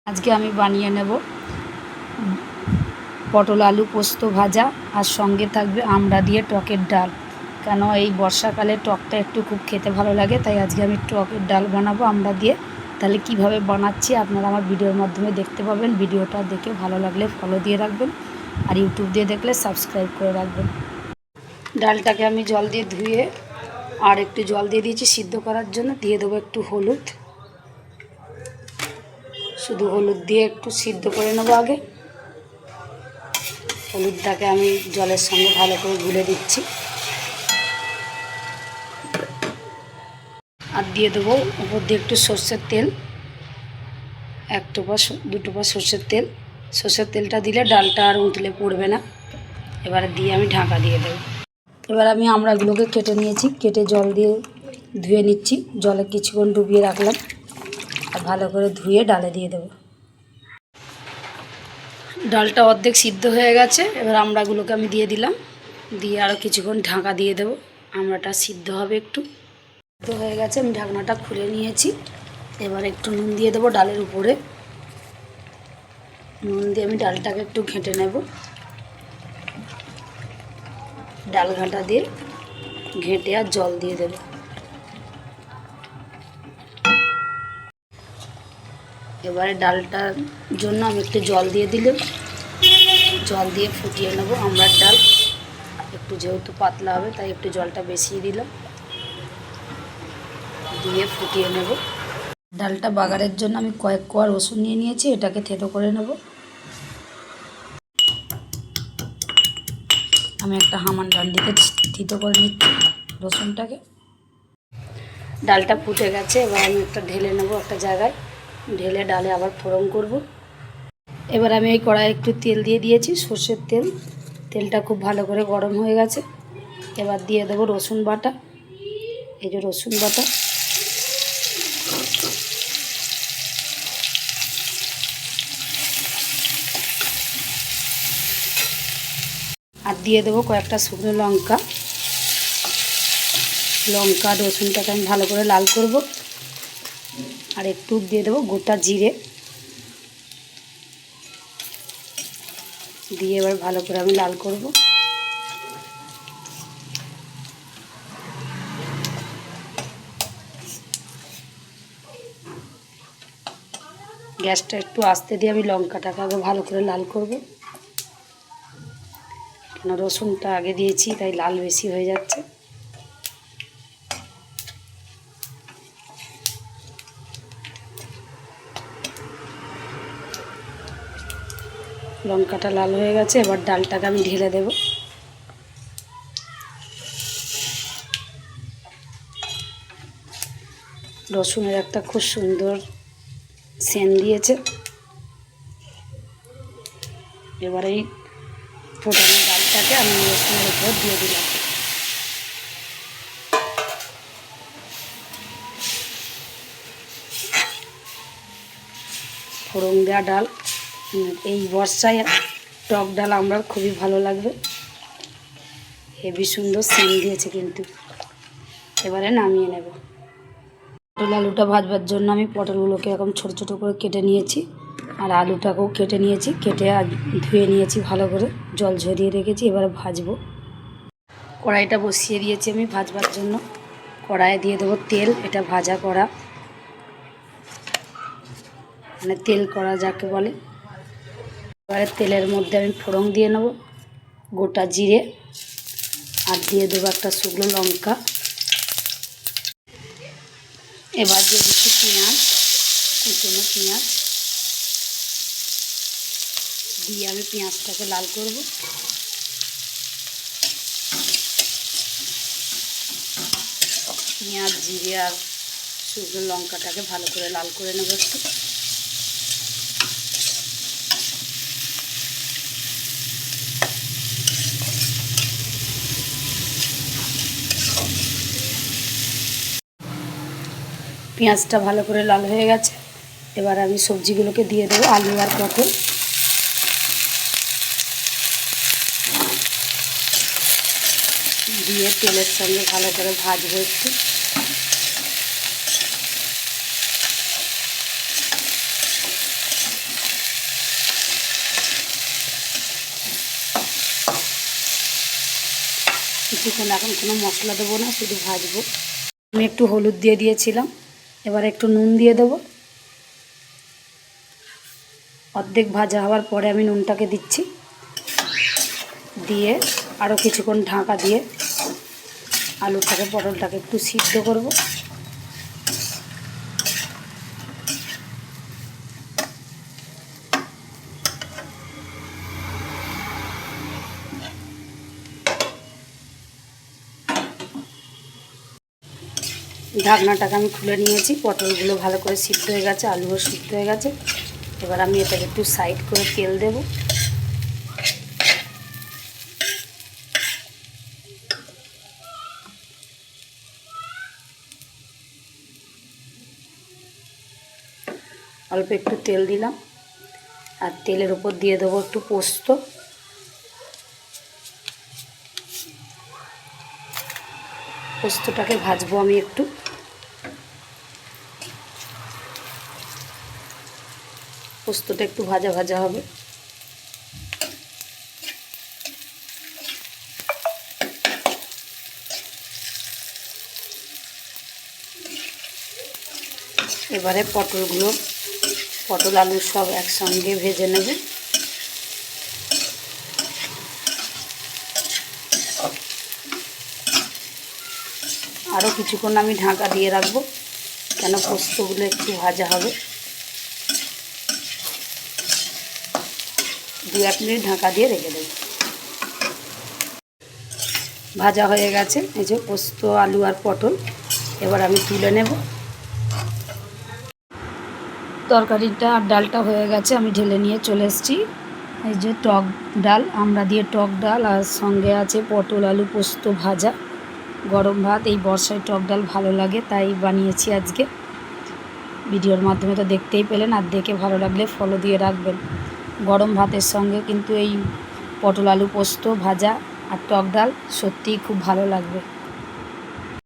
আজকে আমি বানিয়ে নেব পটল আলু পোস্ত ভাজা, আর সঙ্গে থাকবে আমড়া দিয়ে টকের ডাল। কেন এই বর্ষাকালে টকটা একটু খুব খেতে ভালো লাগে, তাই আজকে আমি টকের ডাল বানাবো আমড়া দিয়ে। তাহলে কিভাবে বানাচ্ছি আপনারা আমার ভিডিওর মাধ্যমে দেখতে পাবেন। ভিডিওটা দেখে ভালো লাগলে ফলো দিয়ে রাখবেন, আর ইউটিউব দিয়ে দেখলে সাবস্ক্রাইব করে রাখবেন। ডালটাকে আমি জল দিয়ে ধুয়ে আর একটু জল দিয়ে দিয়েছি সিদ্ধ করার জন্য। দিয়ে দেবো একটু হলুদ, শুধু হলুদ দিয়ে একটু সিদ্ধ করে নেবো আগে। হলুদটাকে আমি জলের সঙ্গে ভালো করে গুলে দিচ্ছি, আর দিয়ে দেবো উপর দিয়ে একটু সর্ষের তেল, এক টোপা দু টোপা সর্ষের তেল। সর্ষের তেলটা দিলে ডালটা আর উতলে পড়বে না। এবারে দিয়ে আমি ঢাকা দিয়ে দেবো। এবার আমি আমড়াগুলোকে কেটে নিয়েছি, কেটে জল দিয়ে ধুয়ে নিচ্ছি। জলে কিছুক্ষণ ডুবিয়ে রাখলাম, আর ভালো করে ধুয়ে ডালে দিয়ে দেবো। ডালটা অর্ধেক সিদ্ধ হয়ে গেছে, এবার আমড়াগুলোকে আমি দিয়ে দিলাম, দিয়ে আরও কিছুক্ষণ ঢাকা দিয়ে দেবো। আমড়াটা সিদ্ধ হবে একটু। সিদ্ধ হয়ে গেছে, আমি ঢাকনাটা খুলে নিয়েছি। এবার একটু নুন দিয়ে দেবো ডালের উপরে। নুন দিয়ে আমি ডালটাকে একটু ঘেঁটে নেব। ডাল ঘাঁটা দিয়ে ঘেঁটে আর জল দিয়ে দেবো। এবারে ডালটার জন্য আমি একটু জল দিয়ে দিলাম, জল দিয়ে ফুটিয়ে নেব আমড়ার ডাল। একটু যেহেতু পাতলা হবে তাই একটু জলটা বেশি দিলাম, দিয়ে ফুটিয়ে নেব। ডালটা বাগারের জন্য আমি কয়েক কোয়া রসুন নিয়ে নিয়েছি, এটাকে থেতো করে নেব। আমি একটা হামান ডান্ডিতে থেতো করে নিচ্ছি রসুনটাকে। ডালটা ফুটে গেছে, এবার আমি একটা ঢেলে নেব একটা জায়গায়, ঢেলে ডালে আবার ফোড়ন করব। এবার আমি এই কড়াইয়ে একটু তেল দিয়ে দিয়েছি, সর্ষের তেল। তেলটা খুব ভালো করে গরম হয়ে গেছে। এবার দিয়ে দেবো রসুন বাটা। এই যে রসুন বাটা, আর দিয়ে দেবো কয়েকটা শুকনো লঙ্কা। লঙ্কা রসুনটাকে আমি ভালো করে লাল করব। আর একটু দিয়ে দেবো গোটা জিরে, দিয়ে এবার ভালো করে আমি লাল করব। গ্যাসটা একটু আস্তে দিয়ে আমি লঙ্কাটাকে আগে ভালো করে লাল করব, কেন রসুনটা আগে দিয়েছি তাই লাল বেশি হয়ে যাচ্ছে। লঙ্কাটা লাল হয়ে গেছে, এবার ডালটাকে আমি ঢেলে দেব। রসুনের একটা খুব সুন্দর সেন্ট দিয়েছে। এবার এই ফোটানো ডালটাকে আমি রসুনের উপর দিয়ে দিলাম। ফোড়ন দেওয়া ডাল, এই বর্ষায় টক ডাল আমার খুবই ভালো লাগবে। হেবি সুন্দর সেন্ট দিয়েছে কিন্তু। এবারে নামিয়ে নেব। পটল আলুটা ভাজবার জন্য আমি পটলগুলোকে এরকম ছোটো ছোটো করে কেটে নিয়েছি, আর আলুটাকেও কেটে নিয়েছি। কেটে আর ধুয়ে নিয়েছি ভালো করে, জল ঝরিয়ে রেখেছি। এবারে ভাজবো। কড়াইটা বসিয়ে দিয়েছি আমি ভাজবার জন্য। কড়াইয়ে দিয়ে দেবো তেল, এটা ভাজা কড়া, মানে তেল কড়া যাকে বলে। এবারে তেলের মধ্যে আমি ফোড়ন দিয়ে নেব, গোটা জিরে, আর দিয়ে দেবো একটা শুকনো লঙ্কা। এবার দিয়ে দিচ্ছি পেঁয়াজ, কুচনো পেঁয়াজ, দিয়ে আমি পেঁয়াজটাকে লাল করব। পেঁয়াজ জিরে আর শুকনো লঙ্কাটাকে ভালো করে লাল করে নেব একটু। পেঁয়াজটা ভালো করে লাল হয়ে গেছে, এবার আমি সবজিগুলোকে দিয়ে দেবো, আলু আর পটল। দিয়ে তেলের সঙ্গে ভালো করে ভাজবো একটু। কিছুক্ষণ, এখন কোনো মশলা দেবো না, শুধু ভাজবো। আমি একটু হলুদ দিয়ে দিয়েছিলাম, এবার একটু নুন দিয়ে দেবো। অর্ধেক ভাজা হওয়ার পরে আমি নুনটাকে দিচ্ছি, দিয়ে আরও কিছুক্ষণ ঢাকা দিয়ে আলুটাকে পটলটাকে একটু সিদ্ধ করব। ঢাকনাটাকে আমি খুলে নিয়েছি, পটলগুলো ভালো করে সিদ্ধ হয়ে গেছে, আলুও সিদ্ধ হয়ে গেছে। এবার আমি এটাকে একটু সাইড করে তেল দেব। অল্প একটু তেল দিলাম, আর তেলের উপর দিয়ে দেবো একটু পোস্ত। পোস্তটাকে ভাজবো আমি একটু। পোস্তটা একটু ভাজা ভাজা হবে। এবারে পটল আলু সব একসঙ্গে ভেজে নেবে। আরও কিছুক্ষণ আমি ঢাকা দিয়ে রাখবো, কেন পোস্তগুলো একটু ভাজা হবে। 2-1 মিনিট ঢাকা দিয়ে রেখে দেবো। ভাজা হয়ে গেছে, এই যে পোস্ত আলু আর পটল। এবার আমি তুলে নেব। তরকারিটা আর ডালটা হয়ে গেছে, আমি ঢেলে নিয়ে চলে এসেছি। এই যে টক ডাল, আমরা দিয়ে টক ডাল, আর সঙ্গে আছে পটল আলু পোস্ত ভাজা, গরম ভাত। এই বর্ষায় টক ডাল ভালো লাগে, তাই বানিয়েছি আজকে। ভিডিওর মাধ্যমে তো দেখতেই পেলেন, আর দেখে ভালো লাগলে ফলো দিয়ে রাখবেন। গরম ভাতের সঙ্গে কিন্তু এই পটল আলু পোস্ত ভাজা আর টক ডাল সত্যিই খুব ভালো লাগবে।